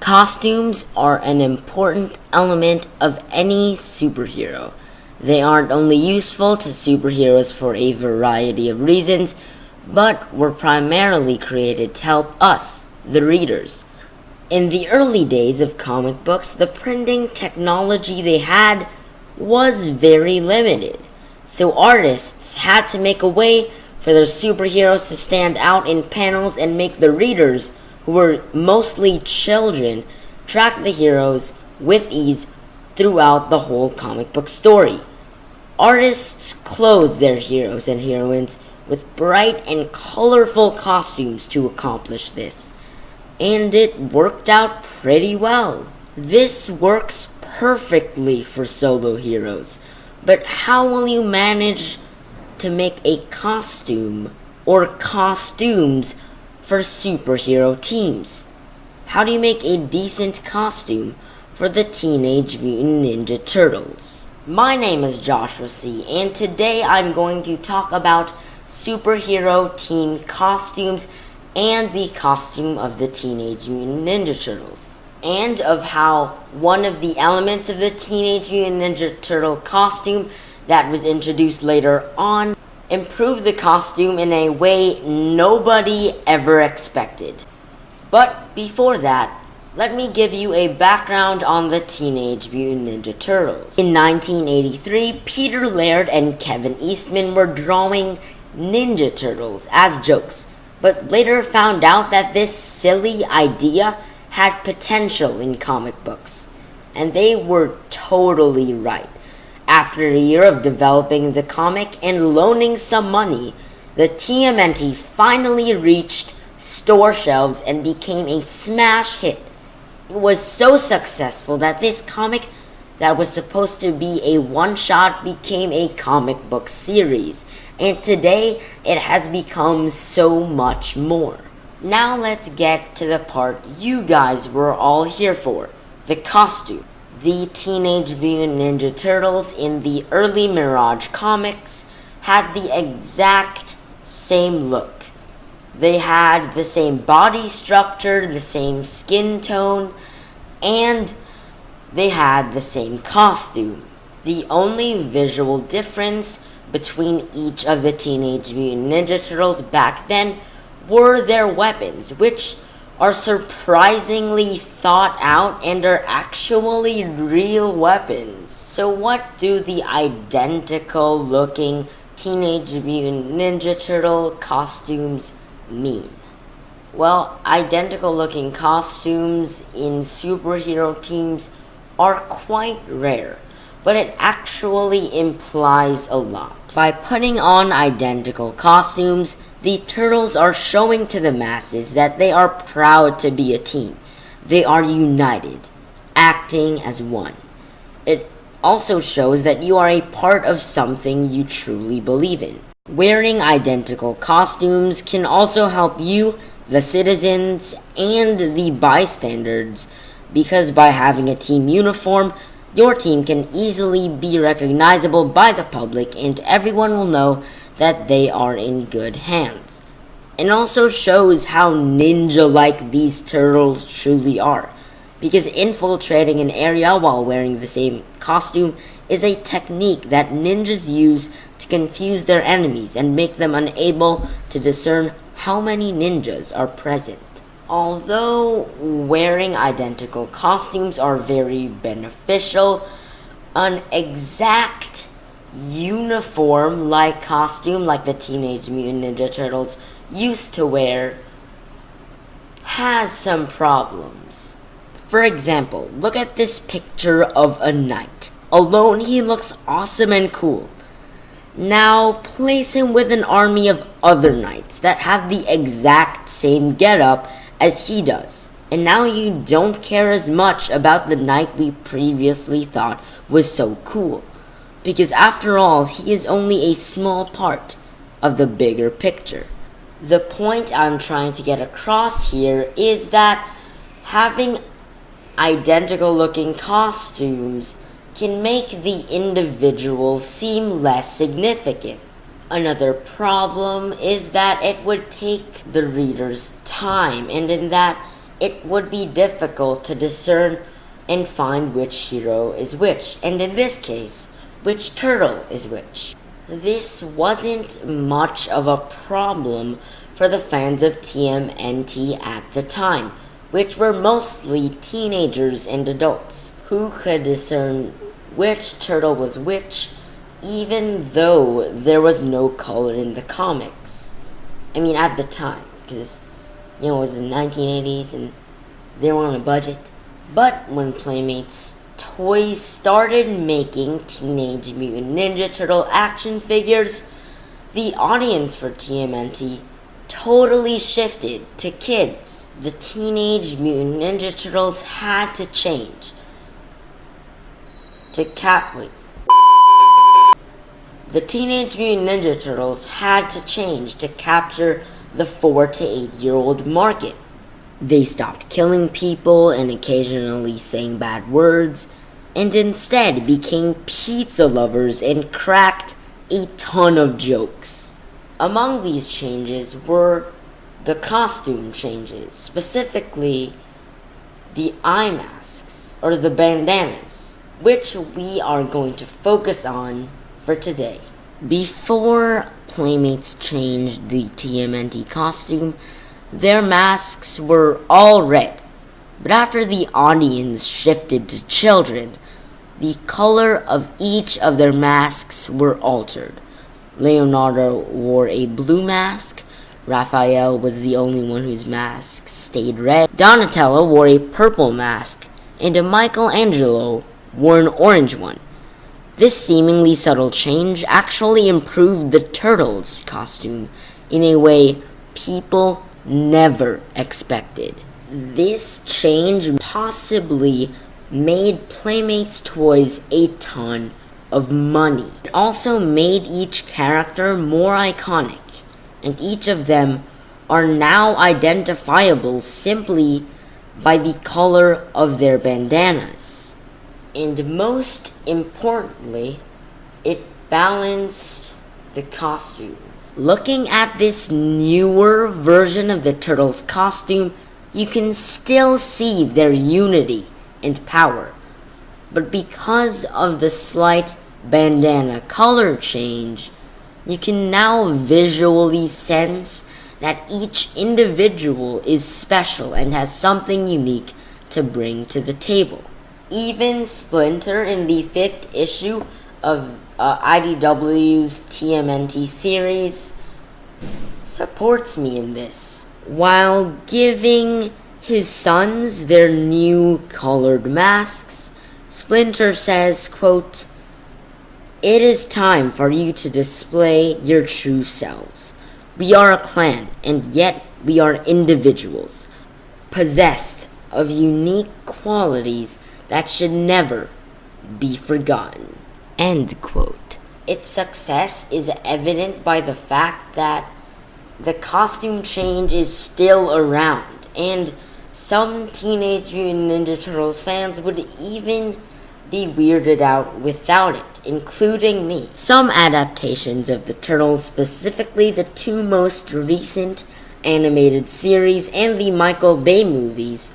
Costumes are an important element of any superhero. They aren't only useful to superheroes for a variety of reasons, but were primarily created to help us, the readers. In the early days of comic books, the printing technology they had was very limited, so artists had to make a way for their superheroes to stand out in panels and make the readers, who were mostly children, track the heroes with ease throughout the whole comic book story. Artists clothed their heroes and heroines with bright and colorful costumes to accomplish this, and it worked out pretty well. This works perfectly for solo heroes, but how will you manage to make a costume or costumes for superhero teams? How do you make a decent costume for the Teenage Mutant Ninja Turtles? My name is Joshua C., and today I'm going to talk about superhero team costumes and the costume of the Teenage Mutant Ninja Turtles, and of how one of the elements of the Teenage Mutant Ninja Turtle costume that was introduced later on improved the costume in a way nobody ever expected. But before that, let me give you a background on the Teenage Mutant Ninja Turtles. In 1983, Peter Laird and Kevin Eastman were drawing Ninja Turtles as jokes, but later found out that this silly idea had potential in comic books. And they were totally right. After a year of developing the comic and loaning some money, the TMNT finally reached store shelves and became a smash hit. It was so successful that this comic that was supposed to be a one-shot became a comic book series, and today it has become so much more. Now let's get to the part you guys were all here for, the costume. The Teenage Mutant Ninja Turtles in the early Mirage comics had the exact same look. They had the same body structure, the same skin tone, and they had the same costume. The only visual difference between each of the Teenage Mutant Ninja Turtles back then were their weapons, which are surprisingly thought out and are actually real weapons. So what do the identical looking Teenage Mutant Ninja Turtle costumes mean? Well, identical looking costumes in superhero teams are quite rare, but it actually implies a lot. By putting on identical costumes, the Turtles are showing to the masses that they are proud to be a team. They are united, acting as one. It also shows that you are a part of something you truly believe in. Wearing identical costumes can also help you, the citizens, and the bystanders, because by having a team uniform, your team can easily be recognizable by the public and everyone will know that they are in good hands. It also shows how ninja-like these turtles truly are, because infiltrating an area while wearing the same costume is a technique that ninjas use to confuse their enemies and make them unable to discern how many ninjas are present. Although wearing identical costumes are very beneficial, an exact uniform-like costume like the Teenage Mutant Ninja Turtles used to wear has some problems. For example, look at this picture of a knight. Alone, he looks awesome and cool. Now, place him with an army of other knights that have the exact same getup as he does. And now you don't care as much about the knight we previously thought was so cool. Because after all, he is only a small part of the bigger picture. The point I'm trying to get across here is that having identical looking costumes can make the individual seem less significant. Another problem is that it would take the reader's time, and in that it would be difficult to discern and find which hero is which, and in this case, which turtle is which. This wasn't much of a problem for the fans of TMNT at the time, which were mostly teenagers and adults, who could discern which turtle was which, even though there was no color in the comics. I mean, at the time, because, it was the 1980s and they were on a budget. But when Playmates Toys started making Teenage Mutant Ninja Turtle action figures, the audience for TMNT totally shifted to kids. The Teenage Mutant Ninja Turtles had to change The Teenage Mutant Ninja Turtles had to change to capture the 4 to 8-year-old market. They stopped killing people and occasionally saying bad words, and instead became pizza lovers and cracked a ton of jokes. Among these changes were the costume changes, specifically the eye masks, or the bandanas, which we are going to focus on for today. Before Playmates changed the TMNT costume, their masks were all red, but after the audience shifted to children, the color of each of their masks were altered. Leonardo wore a blue mask, Raphael was the only one whose mask stayed red, Donatello wore a purple mask, and Michelangelo wore an orange one. This seemingly subtle change actually improved the Turtles' costume in a way people never expected. This change possibly made Playmates Toys a ton of money. It also made each character more iconic, and each of them are now identifiable simply by the color of their bandanas. And most importantly, it balanced the costumes. Looking at this newer version of the Turtles' costume, you can still see their unity and power. But because of the slight bandana color change, you can now visually sense that each individual is special and has something unique to bring to the table. Even Splinter in the 5th issue of IDW's TMNT series supports me in this, while giving his sons their new colored masks. Splinter says, quote, "It is time for you to display your true selves. We are a clan, and yet we are individuals, possessed of unique qualities that should never be forgotten." End quote. Its success is evident by the fact that the costume change is still around, and some Teenage Mutant Ninja Turtles fans would even be weirded out without it, including me. Some adaptations of the Turtles, specifically the 2 most recent animated series and the Michael Bay movies,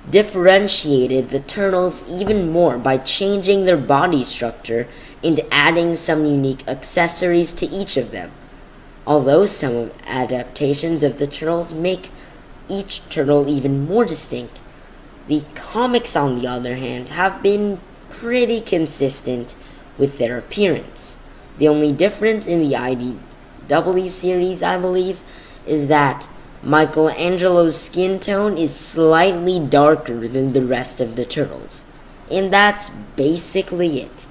differentiated the Turtles even more by changing their body structure and adding some unique accessories to each of them. Although some adaptations of the Turtles make each turtle even more distinct, the comics, on the other hand, have been pretty consistent with their appearance. The only difference in the IDW series, I believe, is that Michelangelo's skin tone is slightly darker than the rest of the Turtles. And that's basically it.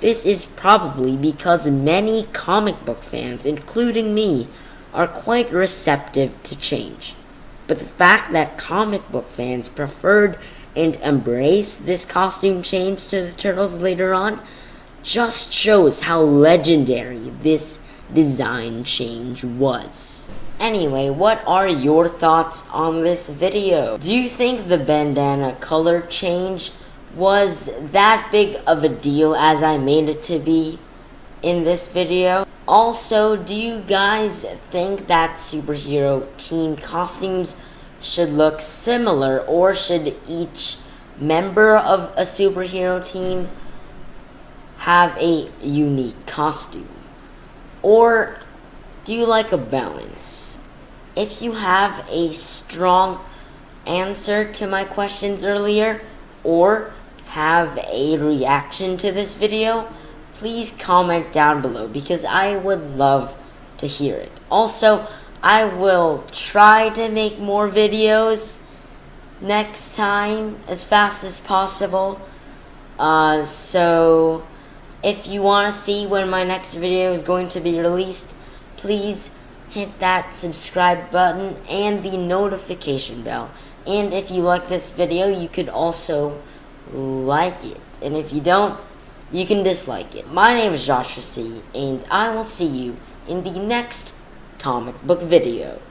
This is probably because many comic book fans, including me, are quite receptive to change. But the fact that comic book fans preferred and embraced this costume change to the Turtles later on just shows how legendary this design change was. Anyway, what are your thoughts on this video? Do you think the bandana color change was that big of a deal as I made it to be in this video? Also, do you guys think that superhero team costumes should look similar, or should each member of a superhero team have a unique costume? Or do you like a balance? If you have a strong answer to my questions earlier, or have a reaction to this video, please comment down below because I would love to hear it. Also, I will try to make more videos next time as fast as possible. So if you want to see when my next video is going to be released, please hit that subscribe button and the notification bell. And if you like this video, you could also like it. And if you don't, you can dislike it. My name is Joshua C, and I will see you in the next comic book video.